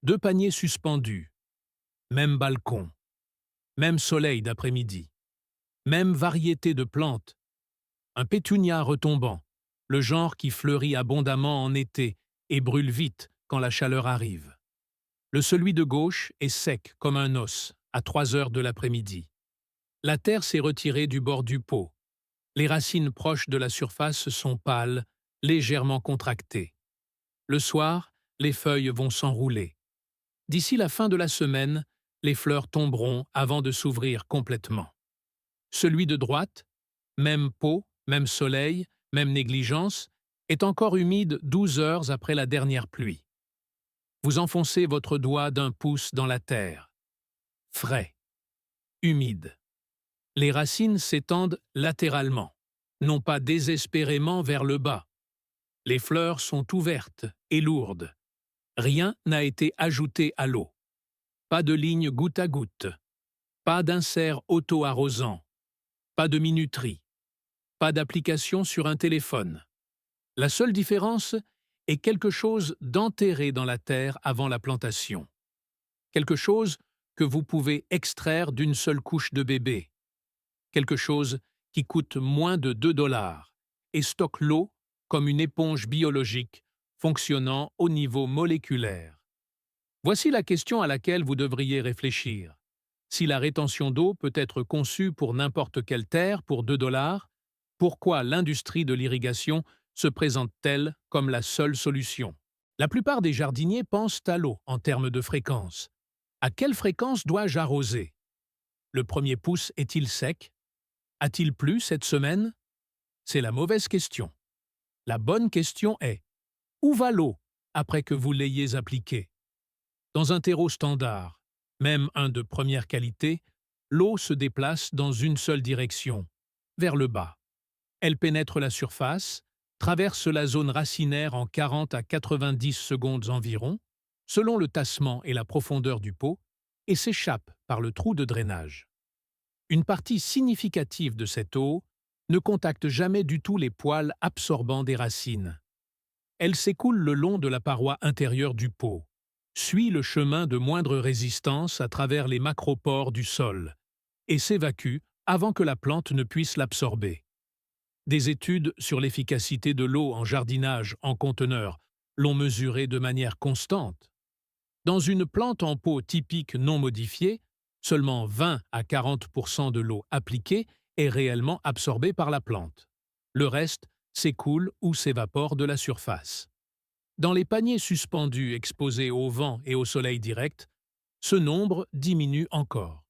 Deux paniers suspendus, même balcon, même soleil d'après-midi, même variété de plantes, un pétunia retombant, le genre qui fleurit abondamment en été et brûle vite quand la chaleur arrive. Celui de gauche est sec comme un os, à 3 heures de l'après-midi. La terre s'est retirée du bord du pot. Les racines proches de la surface sont pâles, légèrement contractées. Le soir, les feuilles vont s'enrouler. D'ici la fin de la semaine, les fleurs tomberont avant de s'ouvrir complètement. Celui de droite, même peau, même soleil, même négligence, est encore humide 12 heures après la dernière pluie. Vous enfoncez votre doigt d'un pouce dans la terre. Frais, humide. Les racines s'étendent latéralement, non pas désespérément vers le bas. Les fleurs sont ouvertes et lourdes. Rien n'a été ajouté à l'eau. Pas de ligne goutte à goutte. Pas d'insert auto-arrosant. Pas de minuterie. Pas d'application sur un téléphone. La seule différence est quelque chose d'enterré dans la terre avant la plantation. Quelque chose que vous pouvez extraire d'une seule couche de bébé. Quelque chose qui coûte moins de 2 $ et stocke l'eau comme une éponge biologique fonctionnant au niveau moléculaire. Voici la question à laquelle vous devriez réfléchir. Si la rétention d'eau peut être conçue pour n'importe quelle terre pour 2 $, pourquoi l'industrie de l'irrigation se présente-t-elle comme la seule solution? La plupart des jardiniers pensent à l'eau en termes de fréquence. À quelle fréquence dois-je arroser? Le premier pouce est-il sec? A-t-il plu cette semaine? C'est la mauvaise question. La bonne question est: où va l'eau après que vous l'ayez appliquée? Dans un terreau standard, même un de première qualité, l'eau se déplace dans une seule direction, vers le bas. Elle pénètre la surface, traverse la zone racinaire en 40 à 90 secondes environ, selon le tassement et la profondeur du pot, et s'échappe par le trou de drainage. Une partie significative de cette eau ne contacte jamais du tout les poils absorbants des racines. Elle s'écoule le long de la paroi intérieure du pot, suit le chemin de moindre résistance à travers les macropores du sol, et s'évacue avant que la plante ne puisse l'absorber. Des études sur l'efficacité de l'eau en jardinage en conteneur l'ont mesurée de manière constante. Dans une plante en pot typique non modifiée, seulement 20 à 40% de l'eau appliquée est réellement absorbée par la plante. Le reste s'écoule ou s'évapore de la surface. Dans les paniers suspendus exposés au vent et au soleil direct, ce nombre diminue encore.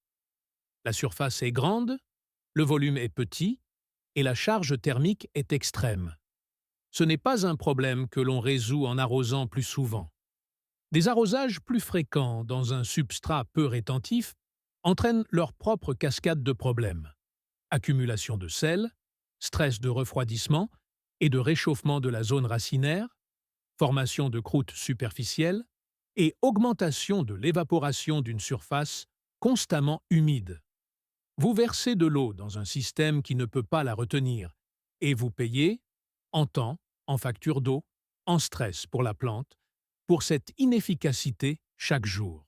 La surface est grande, le volume est petit et la charge thermique est extrême. Ce n'est pas un problème que l'on résout en arrosant plus souvent. Des arrosages plus fréquents dans un substrat peu rétentif entraînent leur propre cascade de problèmes. Accumulation de sel, stress de refroidissement et de réchauffement de la zone racinaire, formation de croûtes superficielles et augmentation de l'évaporation d'une surface constamment humide. Vous versez de l'eau dans un système qui ne peut pas la retenir et vous payez, en temps, en facture d'eau, en stress pour la plante, pour cette inefficacité chaque jour.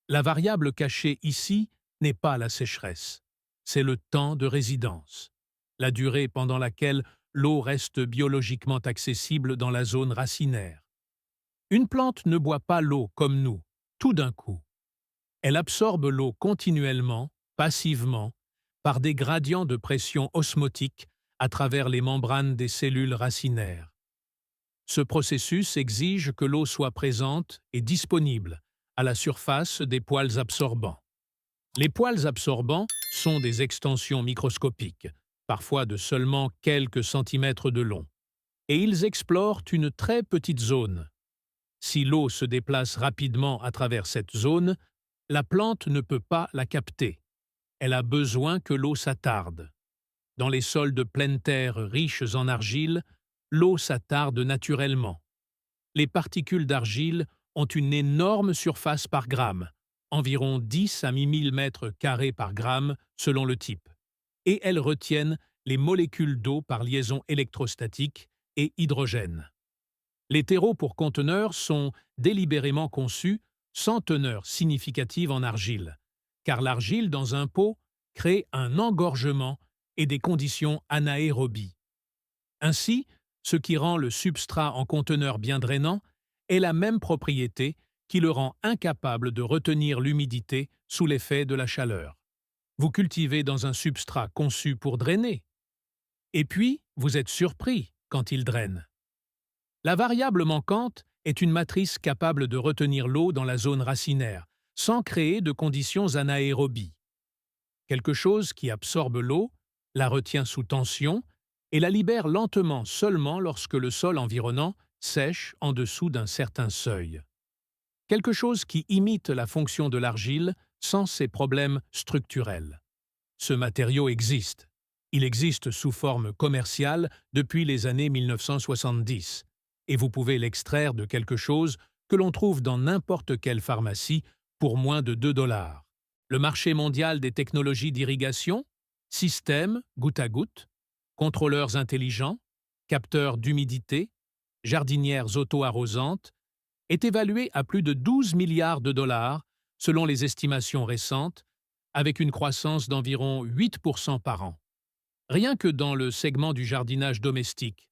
La variable cachée ici n'est pas la sécheresse, c'est le temps de résidence, la durée pendant laquelle l'eau reste biologiquement accessible dans la zone racinaire. Une plante ne boit pas l'eau comme nous, tout d'un coup. Elle absorbe l'eau continuellement, passivement, par des gradients de pression osmotique à travers les membranes des cellules racinaires. Ce processus exige que l'eau soit présente et disponible à la surface des poils absorbants. Les poils absorbants sont des extensions microscopiques, parfois de seulement quelques centimètres de long, et ils explorent une très petite zone. Si l'eau se déplace rapidement à travers cette zone, la plante ne peut pas la capter. Elle a besoin que l'eau s'attarde. Dans les sols de pleine terre riches en argile, l'eau s'attarde naturellement. Les particules d'argile ont une énorme surface par gramme, environ 10 à 1000 mètres carrés par gramme selon le type, et elles retiennent les molécules d'eau par liaison électrostatique et hydrogène. Les terreaux pour conteneurs sont délibérément conçus sans teneur significative en argile, car l'argile dans un pot crée un engorgement et des conditions anaérobie. Ainsi, ce qui rend le substrat en conteneur bien drainant est la même propriété qui le rend incapable de retenir l'humidité sous l'effet de la chaleur. Vous cultivez dans un substrat conçu pour drainer. Et puis, vous êtes surpris quand il draine. La variable manquante est une matrice capable de retenir l'eau dans la zone racinaire, sans créer de conditions anaérobie. Quelque chose qui absorbe l'eau, la retient sous tension et la libère lentement seulement lorsque le sol environnant sèche en dessous d'un certain seuil. Quelque chose qui imite la fonction de l'argile sans ses problèmes structurels. Ce matériau existe. Il existe sous forme commerciale depuis les années 1970, et vous pouvez l'extraire de quelque chose que l'on trouve dans n'importe quelle pharmacie pour moins de 2 $. Le marché mondial des technologies d'irrigation, systèmes goutte à goutte, contrôleurs intelligents, capteurs d'humidité, jardinières auto-arrosantes, est évalué à plus de 12 milliards de dollars selon les estimations récentes, avec une croissance d'environ 8% par an. Rien que dans le segment du jardinage domestique,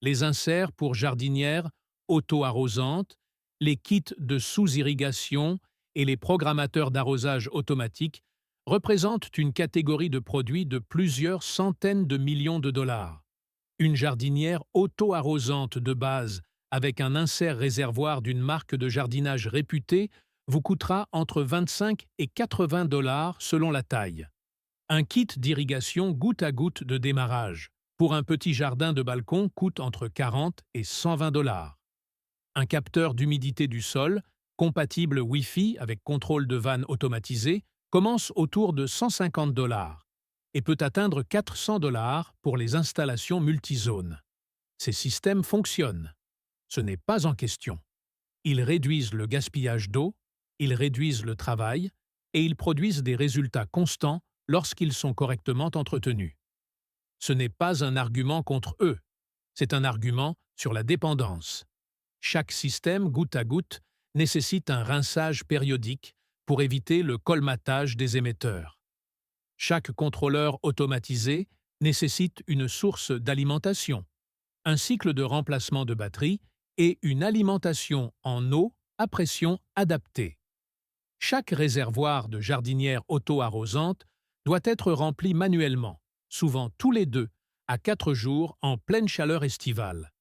les inserts pour jardinières auto-arrosantes, les kits de sous-irrigation et les programmateurs d'arrosage automatique représentent une catégorie de produits de plusieurs centaines de millions de dollars. Une jardinière auto-arrosante de base avec un insert réservoir d'une marque de jardinage réputée vous coûtera entre 25 et 80 $ selon la taille. Un kit d'irrigation goutte à goutte de démarrage pour un petit jardin de balcon coûte entre 40 et 120 $. Un capteur d'humidité du sol, compatible Wi-Fi avec contrôle de vanne automatisé, commence autour de 150 $ et peut atteindre 400 $ pour les installations multizones. Ces systèmes fonctionnent. Ce n'est pas en question. Ils réduisent le gaspillage d'eau, ils réduisent le travail et ils produisent des résultats constants lorsqu'ils sont correctement entretenus. Ce n'est pas un argument contre eux, c'est un argument sur la dépendance. Chaque système goutte à goutte nécessite un rinçage périodique pour éviter le colmatage des émetteurs. Chaque contrôleur automatisé nécessite une source d'alimentation, un cycle de remplacement de batterie et une alimentation en eau à pression adaptée. Chaque réservoir de jardinière auto-arrosante doit être rempli manuellement, souvent tous les 2 à 4 jours en pleine chaleur estivale.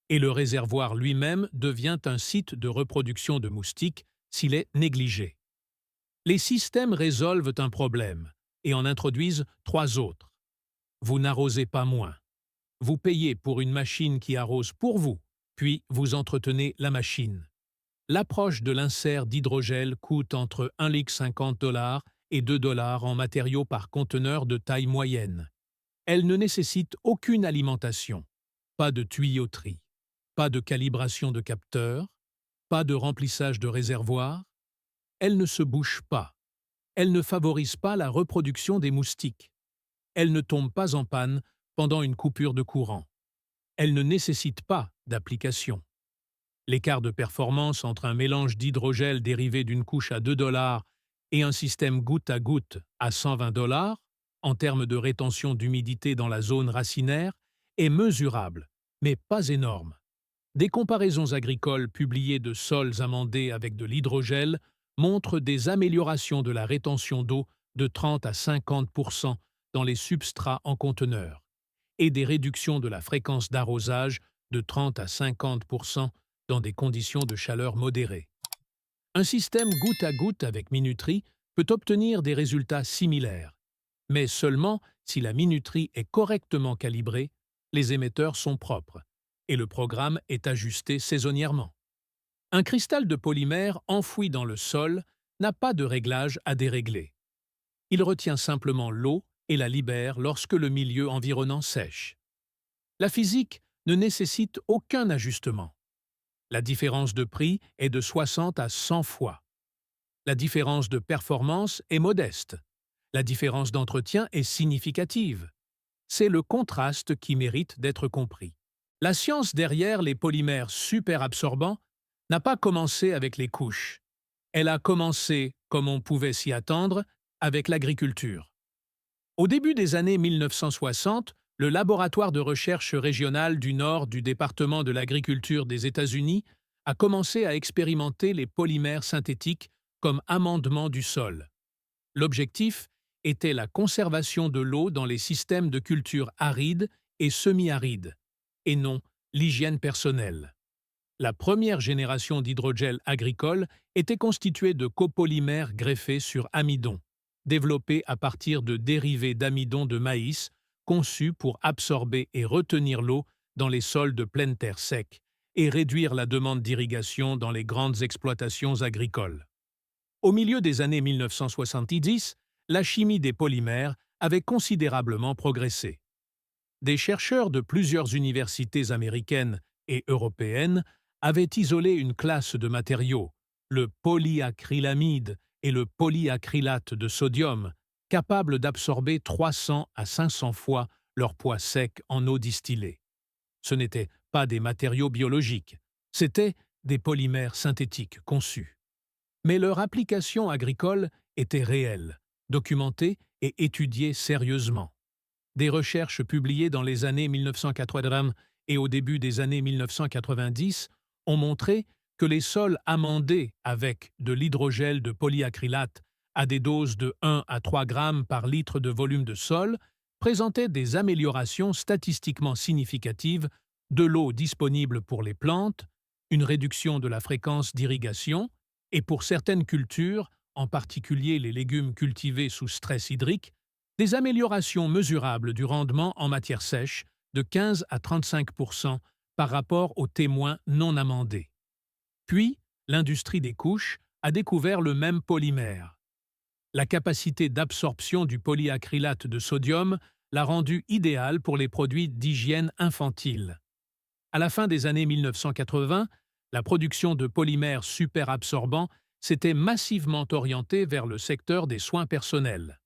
Et le réservoir lui-même devient un site de reproduction de moustiques s'il est négligé. Les systèmes résolvent un problème et en introduisent 3 autres. Vous n'arrosez pas moins. Vous payez pour une machine qui arrose pour vous, puis vous entretenez la machine. L'approche de l'insert d'hydrogel coûte entre 1,50 $ et 2 $ en matériaux par conteneur de taille moyenne. Elle ne nécessite aucune alimentation, pas de tuyauterie, pas de calibration de capteurs, pas de remplissage de réservoirs. Elle ne se bouche pas. Elle ne favorise pas la reproduction des moustiques. Elle ne tombe pas en panne pendant une coupure de courant. Elle ne nécessite pas d'application. L'écart de performance entre un mélange d'hydrogel dérivé d'une couche à 2 $ et un système goutte à goutte à 120 $ en termes de rétention d'humidité dans la zone racinaire est mesurable, mais pas énorme. Des comparaisons agricoles publiées de sols amendés avec de l'hydrogel montrent des améliorations de la rétention d'eau de 30 à 50% dans les substrats en conteneur et des réductions de la fréquence d'arrosage de 30 à 50% dans des conditions de chaleur modérée. Un système goutte à goutte avec minuterie peut obtenir des résultats similaires, mais seulement si la minuterie est correctement calibrée, les émetteurs sont propres et le programme est ajusté saisonnièrement. Un cristal de polymère enfoui dans le sol n'a pas de réglage à dérégler. Il retient simplement l'eau et la libère lorsque le milieu environnant sèche. La physique ne nécessite aucun ajustement. La différence de prix est de 60 à 100 fois. La différence de performance est modeste. La différence d'entretien est significative. C'est le contraste qui mérite d'être compris. La science derrière les polymères superabsorbants n'a pas commencé avec les couches. Elle a commencé, comme on pouvait s'y attendre, avec l'agriculture. Au début des années 1960, le laboratoire de recherche régional du Nord du département de l'agriculture des États-Unis a commencé à expérimenter les polymères synthétiques comme amendement du sol. L'objectif était la conservation de l'eau dans les systèmes de culture arides et semi-arides, et non l'hygiène personnelle. La première génération d'hydrogel agricole était constituée de copolymères greffés sur amidon, développés à partir de dérivés d'amidon de maïs conçus pour absorber et retenir l'eau dans les sols de pleine terre sec et réduire la demande d'irrigation dans les grandes exploitations agricoles. Au milieu des années 1970, la chimie des polymères avait considérablement progressé. Des chercheurs de plusieurs universités américaines et européennes avaient isolé une classe de matériaux, le polyacrylamide et le polyacrylate de sodium, capables d'absorber 300 à 500 fois leur poids sec en eau distillée. Ce n'étaient pas des matériaux biologiques, c'étaient des polymères synthétiques conçus. Mais leur application agricole était réelle, documentée et étudiée sérieusement. Des recherches publiées dans les années 1980 et au début des années 1990 ont montré que les sols amendés avec de l'hydrogel de polyacrylate à des doses de 1 à 3 grammes par litre de volume de sol présentaient des améliorations statistiquement significatives de l'eau disponible pour les plantes, une réduction de la fréquence d'irrigation et pour certaines cultures, en particulier les légumes cultivés sous stress hydrique, des améliorations mesurables du rendement en matière sèche de 15 à 35 par rapport aux témoins non amendés. Puis, l'industrie des couches a découvert le même polymère. La capacité d'absorption du polyacrylate de sodium l'a rendu idéal pour les produits d'hygiène infantile. À la fin des années 1980, la production de polymères superabsorbants s'était massivement orientée vers le secteur des soins personnels.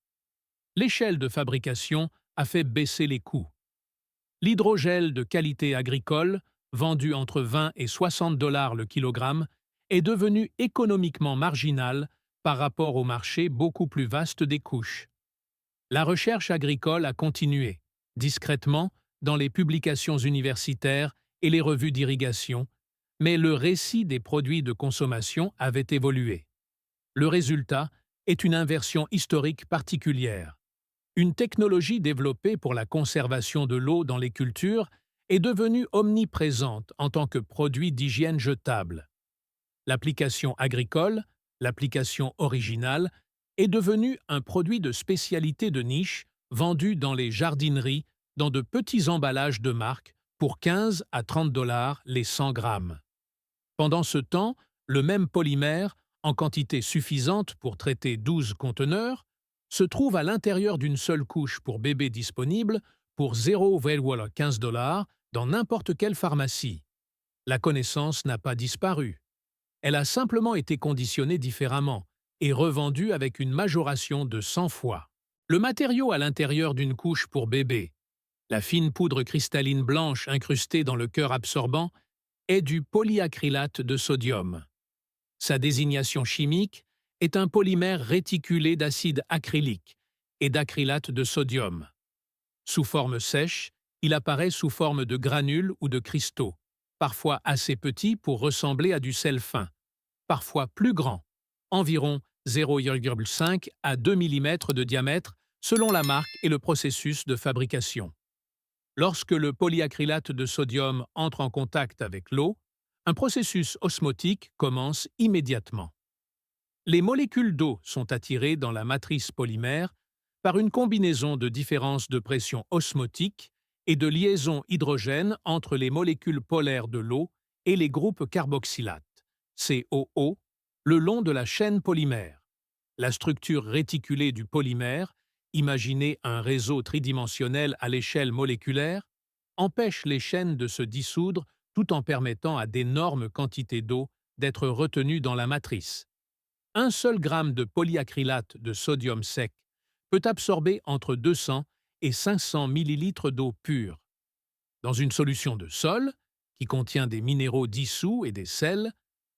L'échelle de fabrication a fait baisser les coûts. L'hydrogel de qualité agricole, vendu entre 20 et 60 $ le kilogramme, est devenu économiquement marginal par rapport au marché beaucoup plus vaste des couches. La recherche agricole a continué, discrètement, dans les publications universitaires et les revues d'irrigation, mais le récit des produits de consommation avait évolué. Le résultat est une inversion historique particulière. Une technologie développée pour la conservation de l'eau dans les cultures est devenue omniprésente en tant que produit d'hygiène jetable. L'application agricole, l'application originale, est devenue un produit de spécialité de niche vendu dans les jardineries dans de petits emballages de marque pour 15 à 30 $ les 100 grammes. Pendant ce temps, le même polymère, en quantité suffisante pour traiter 12 conteneurs, se trouve à l'intérieur d'une seule couche pour bébé disponible pour 0,15 $ dans n'importe quelle pharmacie. La connaissance n'a pas disparu. Elle a simplement été conditionnée différemment et revendue avec une majoration de 100 fois. Le matériau à l'intérieur d'une couche pour bébé, la fine poudre cristalline blanche incrustée dans le cœur absorbant, est du polyacrylate de sodium. Sa désignation chimique est un polymère réticulé d'acide acrylique et d'acrylate de sodium. Sous forme sèche, il apparaît sous forme de granules ou de cristaux, parfois assez petits pour ressembler à du sel fin, parfois plus grands, environ 0,5 à 2 mm de diamètre selon la marque et le processus de fabrication. Lorsque le polyacrylate de sodium entre en contact avec l'eau, un processus osmotique commence immédiatement. Les molécules d'eau sont attirées dans la matrice polymère par une combinaison de différences de pression osmotique et de liaisons hydrogène entre les molécules polaires de l'eau et les groupes carboxylates, COO, le long de la chaîne polymère. La structure réticulée du polymère, imaginez un réseau tridimensionnel à l'échelle moléculaire, empêche les chaînes de se dissoudre tout en permettant à d'énormes quantités d'eau d'être retenues dans la matrice. Un seul gramme de polyacrylate de sodium sec peut absorber entre 200 et 500 ml d'eau pure. Dans une solution de sol, qui contient des minéraux dissous et des sels,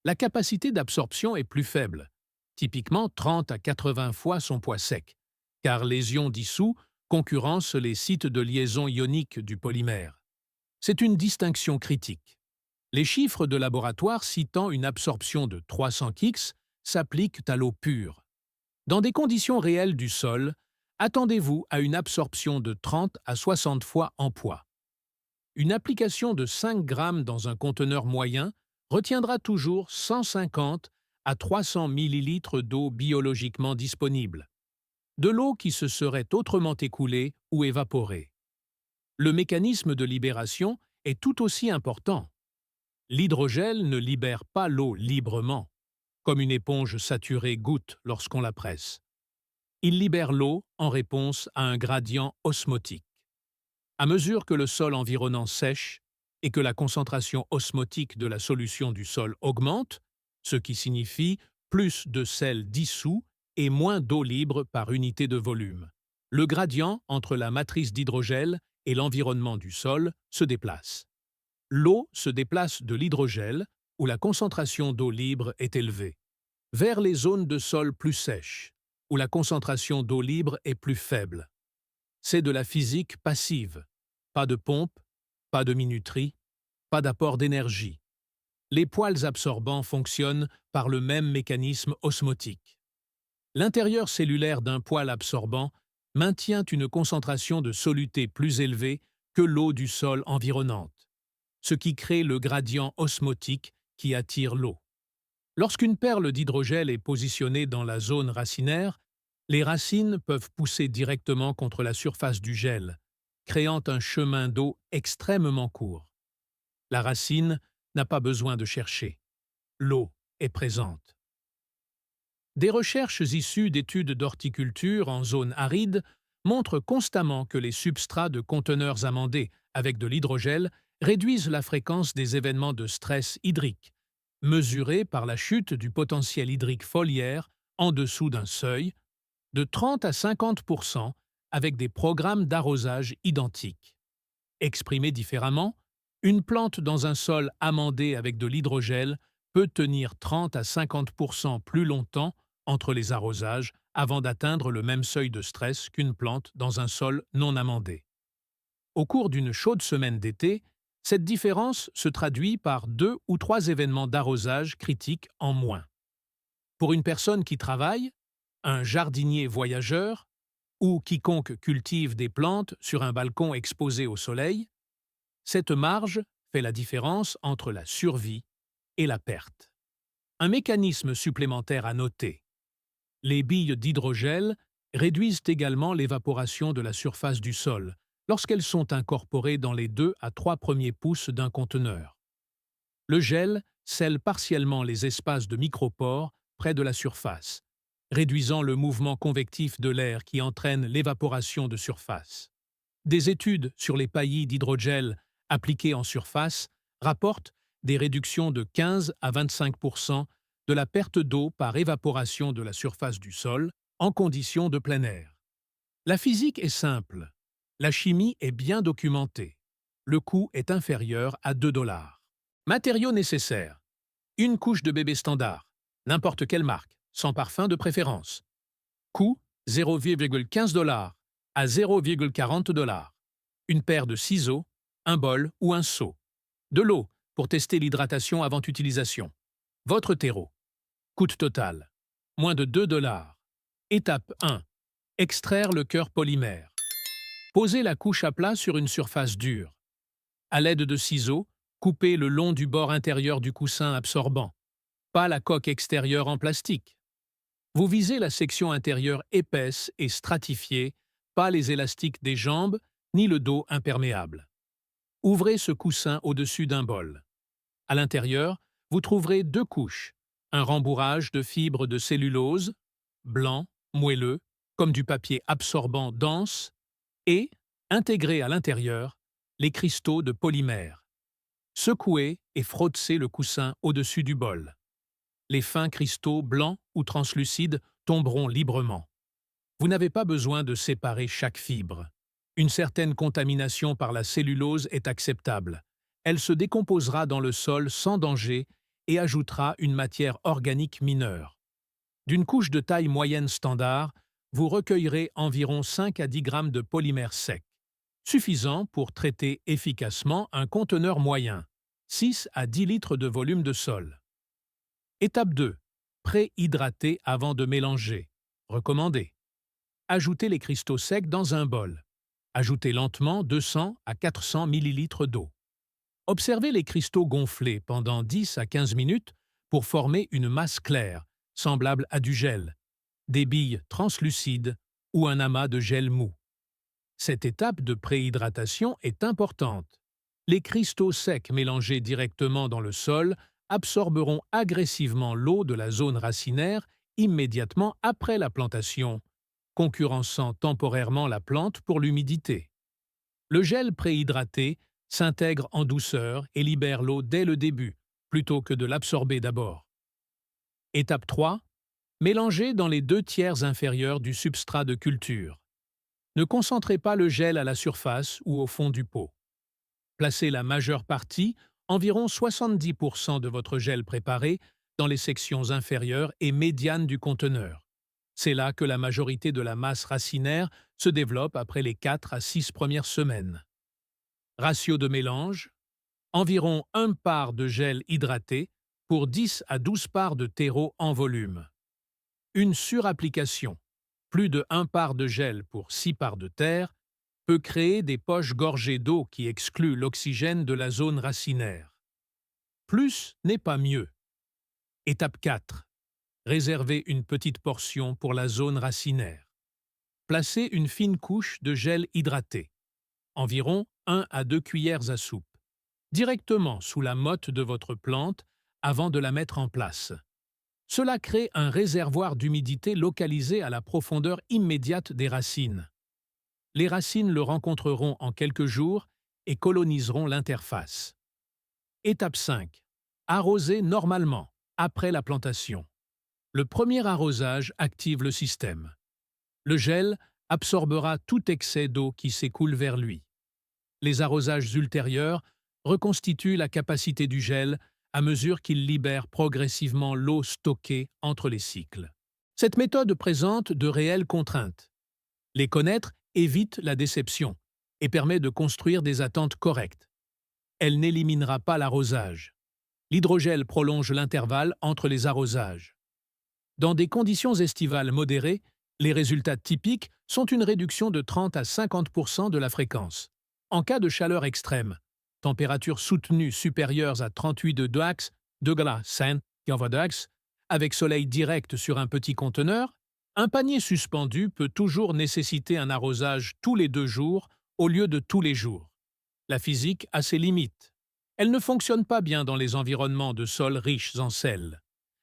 la capacité d'absorption est plus faible, typiquement 30 à 80 fois son poids sec, car les ions dissous concurrencent les sites de liaison ionique du polymère. C'est une distinction critique. Les chiffres de laboratoire citant une absorption de 300 X s'appliquent à l'eau pure. Dans des conditions réelles du sol, attendez-vous à une absorption de 30 à 60 fois en poids. Une application de 5 grammes dans un conteneur moyen retiendra toujours 150 à 300 millilitres d'eau biologiquement disponible, de l'eau qui se serait autrement écoulée ou évaporée. Le mécanisme de libération est tout aussi important. L'hydrogel ne libère pas l'eau librement, comme une éponge saturée goutte lorsqu'on la presse. Il libère l'eau en réponse à un gradient osmotique. À mesure que le sol environnant sèche et que la concentration osmotique de la solution du sol augmente, ce qui signifie plus de sel dissous et moins d'eau libre par unité de volume, le gradient entre la matrice d'hydrogel et l'environnement du sol se déplace. L'eau se déplace de l'hydrogel, où la concentration d'eau libre est élevée, vers les zones de sol plus sèches, où la concentration d'eau libre est plus faible. C'est de la physique passive. Pas de pompe, pas de minuterie, pas d'apport d'énergie. Les poils absorbants fonctionnent par le même mécanisme osmotique. L'intérieur cellulaire d'un poil absorbant maintient une concentration de soluté plus élevée que l'eau du sol environnante, ce qui crée le gradient osmotique qui attire l'eau. Lorsqu'une perle d'hydrogel est positionnée dans la zone racinaire, les racines peuvent pousser directement contre la surface du gel, créant un chemin d'eau extrêmement court. La racine n'a pas besoin de chercher. L'eau est présente. Des recherches issues d'études d'horticulture en zone aride montrent constamment que les substrats de conteneurs amendés avec de l'hydrogel réduisent la fréquence des événements de stress hydrique, mesurés par la chute du potentiel hydrique foliaire en dessous d'un seuil, de 30 à 50% avec des programmes d'arrosage identiques. Exprimé différemment, une plante dans un sol amendé avec de l'hydrogel peut tenir 30 à 50% plus longtemps entre les arrosages avant d'atteindre le même seuil de stress qu'une plante dans un sol non amendé. Au cours d'une chaude semaine d'été, cette différence se traduit par 2 ou 3 événements d'arrosage critiques en moins. Pour une personne qui travaille, un jardinier voyageur ou quiconque cultive des plantes sur un balcon exposé au soleil, cette marge fait la différence entre la survie et la perte. Un mécanisme supplémentaire à noter. Les billes d'hydrogel réduisent également l'évaporation de la surface du sol lorsqu'elles sont incorporées dans les 2 à 3 premiers pouces d'un conteneur. Le gel scelle partiellement les espaces de micropores près de la surface, réduisant le mouvement convectif de l'air qui entraîne l'évaporation de surface. Des études sur les paillis d'hydrogel appliquées en surface rapportent des réductions de 15 à 25% de la perte d'eau par évaporation de la surface du sol en conditions de plein air. La physique est simple. La chimie est bien documentée. Le coût est inférieur à 2 $. Matériaux nécessaires. Une couche de bébé standard, n'importe quelle marque, sans parfum de préférence. Coût 0,15 $ à 0,40 $. Une paire de ciseaux, un bol ou un seau. De l'eau pour tester l'hydratation avant utilisation. Votre terreau. Coût total. Moins de 2 $. Étape 1. Extraire le cœur polymère. Posez la couche à plat sur une surface dure. À l'aide de ciseaux, coupez le long du bord intérieur du coussin absorbant, pas la coque extérieure en plastique. Vous visez la section intérieure épaisse et stratifiée, pas les élastiques des jambes ni le dos imperméable. Ouvrez ce coussin au-dessus d'un bol. À l'intérieur, vous trouverez 2 couches, un rembourrage de fibres de cellulose, blanc, moelleux, comme du papier absorbant dense, et, intégrés à l'intérieur, les cristaux de polymère. Secouez et frottez le coussin au-dessus du bol. Les fins cristaux blancs ou translucides tomberont librement. Vous n'avez pas besoin de séparer chaque fibre. Une certaine contamination par la cellulose est acceptable. Elle se décomposera dans le sol sans danger et ajoutera une matière organique mineure. D'une couche de taille moyenne standard, vous recueillerez environ 5 à 10 grammes de polymère sec, suffisant pour traiter efficacement un conteneur moyen, 6 à 10 litres de volume de sol. Étape 2. Préhydrater avant de mélanger. Recommandé. Ajoutez les cristaux secs dans un bol. Ajoutez lentement 200 à 400 ml d'eau. Observez les cristaux gonfler pendant 10 à 15 minutes pour former une masse claire, semblable à du gel, des billes translucides ou un amas de gel mou. Cette étape de préhydratation est importante. Les cristaux secs mélangés directement dans le sol absorberont agressivement l'eau de la zone racinaire immédiatement après la plantation, concurrençant temporairement la plante pour l'humidité. Le gel préhydraté s'intègre en douceur et libère l'eau dès le début, plutôt que de l'absorber d'abord. Étape 3. Mélangez dans les 2/3 inférieurs du substrat de culture. Ne concentrez pas le gel à la surface ou au fond du pot. Placez la majeure partie, environ 70% de votre gel préparé, dans les sections inférieures et médianes du conteneur. C'est là que la majorité de la masse racinaire se développe après les 4 à 6 premières semaines. Ratio de mélange, environ 1 part de gel hydraté pour 10 à 12 parts de terreau en volume. Une surapplication, plus de 1 part de gel pour 6 parts de terre, peut créer des poches gorgées d'eau qui excluent l'oxygène de la zone racinaire. Plus n'est pas mieux. Étape 4. Réservez une petite portion pour la zone racinaire. Placez une fine couche de gel hydraté, environ 1 à 2 cuillères à soupe, directement sous la motte de votre plante avant de la mettre en place. Cela crée un réservoir d'humidité localisé à la profondeur immédiate des racines. Les racines le rencontreront en quelques jours et coloniseront l'interface. Étape 5. Arroser normalement, après la plantation. Le premier arrosage active le système. Le gel absorbera tout excès d'eau qui s'écoule vers lui. Les arrosages ultérieurs reconstituent la capacité du gel à mesure qu'il libère progressivement l'eau stockée entre les cycles. Cette méthode présente de réelles contraintes. Les connaître évite la déception et permet de construire des attentes correctes. Elle n'éliminera pas l'arrosage. L'hydrogel prolonge l'intervalle entre les arrosages. Dans des conditions estivales modérées, les résultats typiques sont une réduction de 30 à 50% de la fréquence. En cas de chaleur extrême, températures soutenues supérieures à 38 degrés Celsius, avec soleil direct sur un petit conteneur, un panier suspendu peut toujours nécessiter un arrosage tous les 2 jours au lieu de tous les jours. La physique a ses limites. Elle ne fonctionne pas bien dans les environnements de sols riches en sel.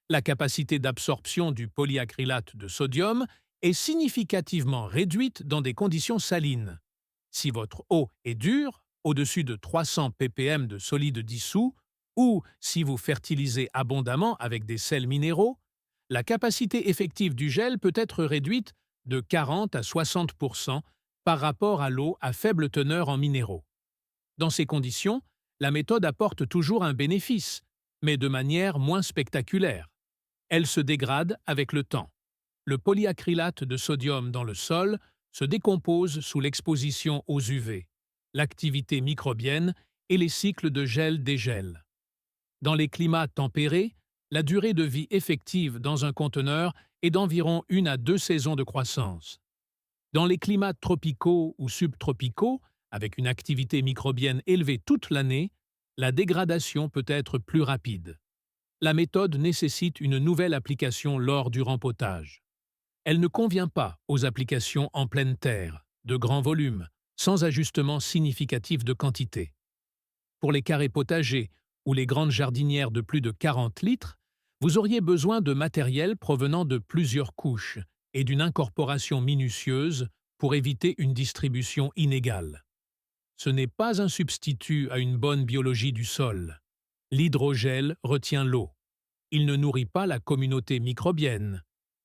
La capacité d'absorption du polyacrylate de sodium est significativement réduite dans des conditions salines. Si votre eau est dure, au-dessus de 300 ppm de solide dissous, ou si vous fertilisez abondamment avec des sels minéraux, la capacité effective du gel peut être réduite de 40 à 60% par rapport à l'eau à faible teneur en minéraux. Dans ces conditions, la méthode apporte toujours un bénéfice, mais de manière moins spectaculaire. Elle se dégrade avec le temps. Le polyacrylate de sodium dans le sol se décompose sous l'exposition aux UV, l'activité microbienne et les cycles de gel-dégel. Dans les climats tempérés, la durée de vie effective dans un conteneur est d'environ 1 à 2 saisons de croissance. Dans les climats tropicaux ou subtropicaux, avec une activité microbienne élevée toute l'année, la dégradation peut être plus rapide. La méthode nécessite une nouvelle application lors du rempotage. Elle ne convient pas aux applications en pleine terre, de grand volume, sans ajustement significatif de quantité. Pour les carrés potagers ou les grandes jardinières de plus de 40 litres, vous auriez besoin de matériel provenant de plusieurs couches et d'une incorporation minutieuse pour éviter une distribution inégale. Ce n'est pas un substitut à une bonne biologie du sol. L'hydrogel retient l'eau. Il ne nourrit pas la communauté microbienne,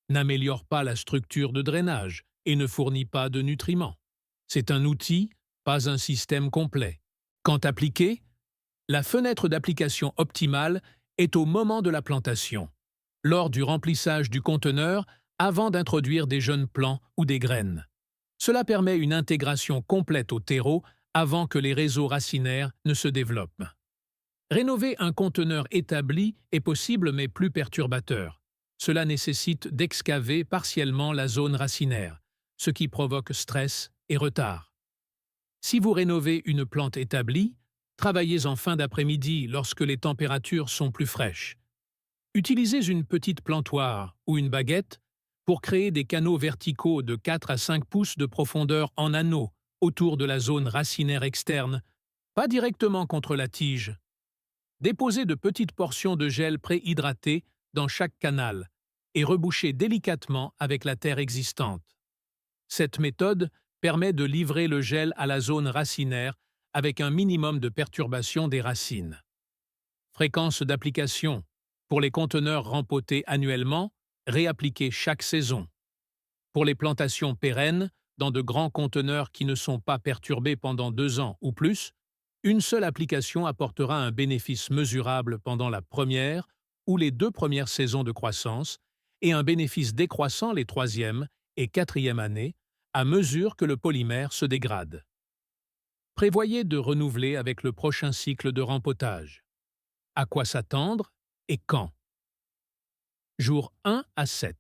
n'améliore pas la structure de drainage et ne fournit pas de nutriments. C'est un outil, pas un système complet. Quand appliqué, la fenêtre d'application optimale est au moment de la plantation. lors du remplissage du conteneur avant d'introduire des jeunes plants ou des graines. Cela permet une intégration complète au terreau avant que les réseaux racinaires ne se développent. Rénover un conteneur établi est possible mais plus perturbateur. Cela nécessite d'excaver partiellement la zone racinaire, ce qui provoque stress et retard. Si vous rénovez une plante établie, travaillez en fin d'après-midi lorsque les températures sont plus fraîches. Utilisez une petite plantoire ou une baguette pour créer des canaux verticaux de 4 à 5 pouces de profondeur en anneaux autour de la zone racinaire externe, pas directement contre la tige. Déposez de petites portions de gel préhydraté dans chaque canal et rebouchez délicatement avec la terre existante. Cette méthode permet de livrer le gel à la zone racinaire avec un minimum de perturbation des racines. Fréquence d'application. Pour les conteneurs rempotés annuellement, réappliquez chaque saison. Pour les plantations pérennes, dans de grands conteneurs qui ne sont pas perturbés pendant 2 ans ou plus, une seule application apportera un bénéfice mesurable pendant la première ou les 2 premières saisons de croissance et un bénéfice décroissant les 3e et 4e années à mesure que le polymère se dégrade. Prévoyez de renouveler avec le prochain cycle de rempotage. À quoi s'attendre et quand? Jour 1 à 7.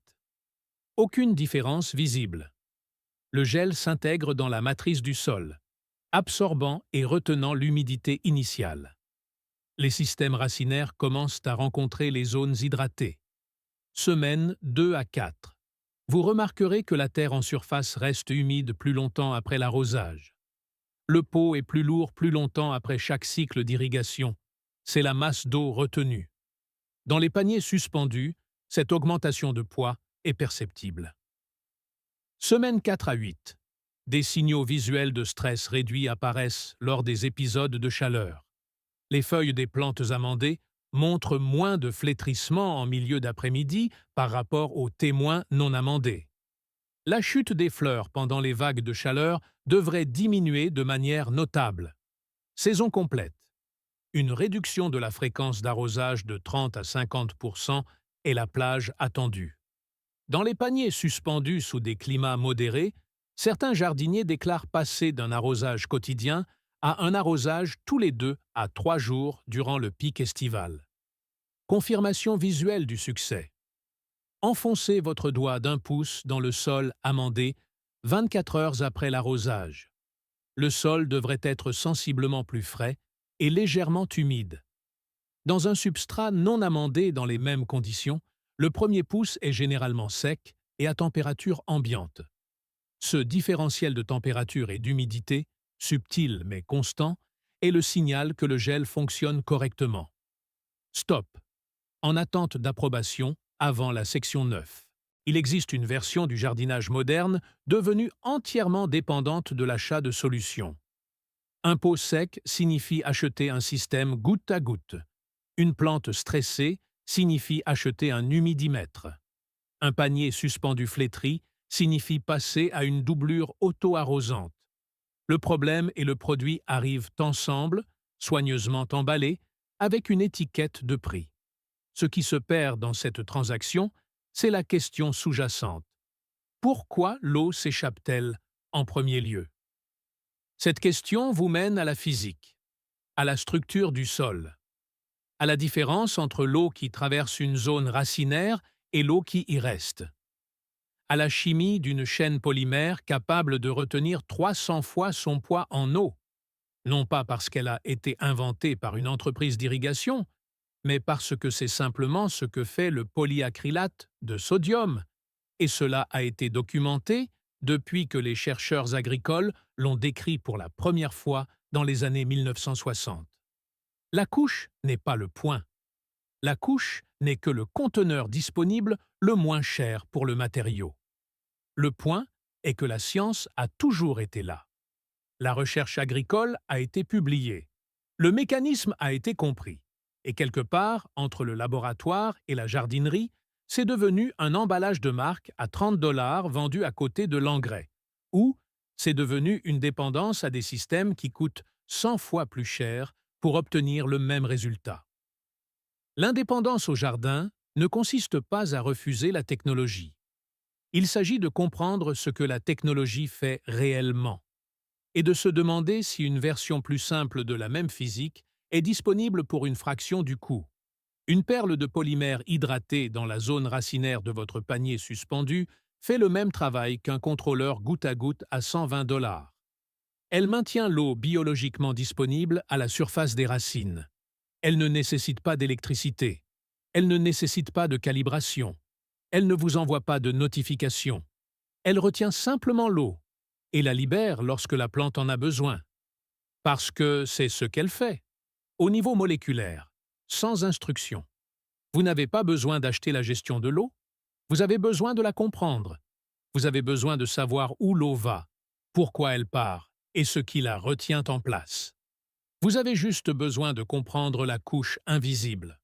Aucune différence visible. Le gel s'intègre dans la matrice du sol, absorbant et retenant l'humidité initiale. Les systèmes racinaires commencent à rencontrer les zones hydratées. Semaine 2 à 4. Vous remarquerez que la terre en surface reste humide plus longtemps après l'arrosage. Le pot est plus lourd plus longtemps après chaque cycle d'irrigation. C'est la masse d'eau retenue. Dans les paniers suspendus, cette augmentation de poids est perceptible. Semaine 4 à 8. Des signaux visuels de stress réduit apparaissent lors des épisodes de chaleur. Les feuilles des plantes amandées montrent moins de flétrissement en milieu d'après-midi par rapport aux témoins non amandés. La chute des fleurs pendant les vagues de chaleur devrait diminuer de manière notable. Saison complète. Une réduction de la fréquence d'arrosage de 30 à 50% est la plage attendue. Dans les paniers suspendus sous des climats modérés, certains jardiniers déclarent passer d'un arrosage quotidien à un arrosage tous les 2 à 3 jours durant le pic estival. Confirmation visuelle du succès. Enfoncez votre doigt d'1 pouce dans le sol amandé 24 heures après l'arrosage. Le sol devrait être sensiblement plus frais et légèrement humide. Dans un substrat non amandé dans les mêmes conditions, le premier pouce est généralement sec et à température ambiante. Ce différentiel de température et d'humidité, subtil mais constant, est le signal que le gel fonctionne correctement. Stop. En attente d'approbation avant la section 9. Il existe une version du jardinage moderne devenue entièrement dépendante de l'achat de solutions. Un pot sec signifie acheter un système goutte à goutte. Une plante stressée signifie acheter un humidimètre. Un panier suspendu flétri signifie passer à une doublure auto-arrosante. Le problème et le produit arrivent ensemble, soigneusement emballés, avec une étiquette de prix. Ce qui se perd dans cette transaction, c'est la question sous-jacente. Pourquoi l'eau s'échappe-t-elle en premier lieu? Cette question vous mène à la physique, à la structure du sol, à la différence entre l'eau qui traverse une zone racinaire et l'eau qui y reste, à la chimie d'une chaîne polymère capable de retenir 300 fois son poids en eau, non pas parce qu'elle a été inventée par une entreprise d'irrigation, mais parce que c'est simplement ce que fait le polyacrylate de sodium, et cela a été documenté depuis que les chercheurs agricoles l'ont décrit pour la première fois dans les années 1960. La couche n'est pas le point. La couche n'est que le conteneur disponible le moins cher pour le matériau. Le point est que la science a toujours été là. La recherche agricole a été publiée. Le mécanisme a été compris. Et quelque part, entre le laboratoire et la jardinerie, c'est devenu un emballage de marque à 30 $ vendu à côté de l'engrais. Ou c'est devenu une dépendance à des systèmes qui coûtent 100 fois plus cher pour obtenir le même résultat. L'indépendance au jardin ne consiste pas à refuser la technologie. Il s'agit de comprendre ce que la technologie fait réellement et de se demander si une version plus simple de la même physique est disponible pour une fraction du coût. Une perle de polymère hydratée dans la zone racinaire de votre panier suspendu fait le même travail qu'un contrôleur goutte à goutte à 120 $. Elle maintient l'eau biologiquement disponible à la surface des racines. Elle ne nécessite pas d'électricité. Elle ne nécessite pas de calibration. Elle ne vous envoie pas de notification. Elle retient simplement l'eau et la libère lorsque la plante en a besoin. Parce que c'est ce qu'elle fait. Au niveau moléculaire, sans instruction. Vous n'avez pas besoin d'acheter la gestion de l'eau. Vous avez besoin de la comprendre. Vous avez besoin de savoir où l'eau va, pourquoi elle part et ce qui la retient en place. Vous avez juste besoin de comprendre la couche invisible.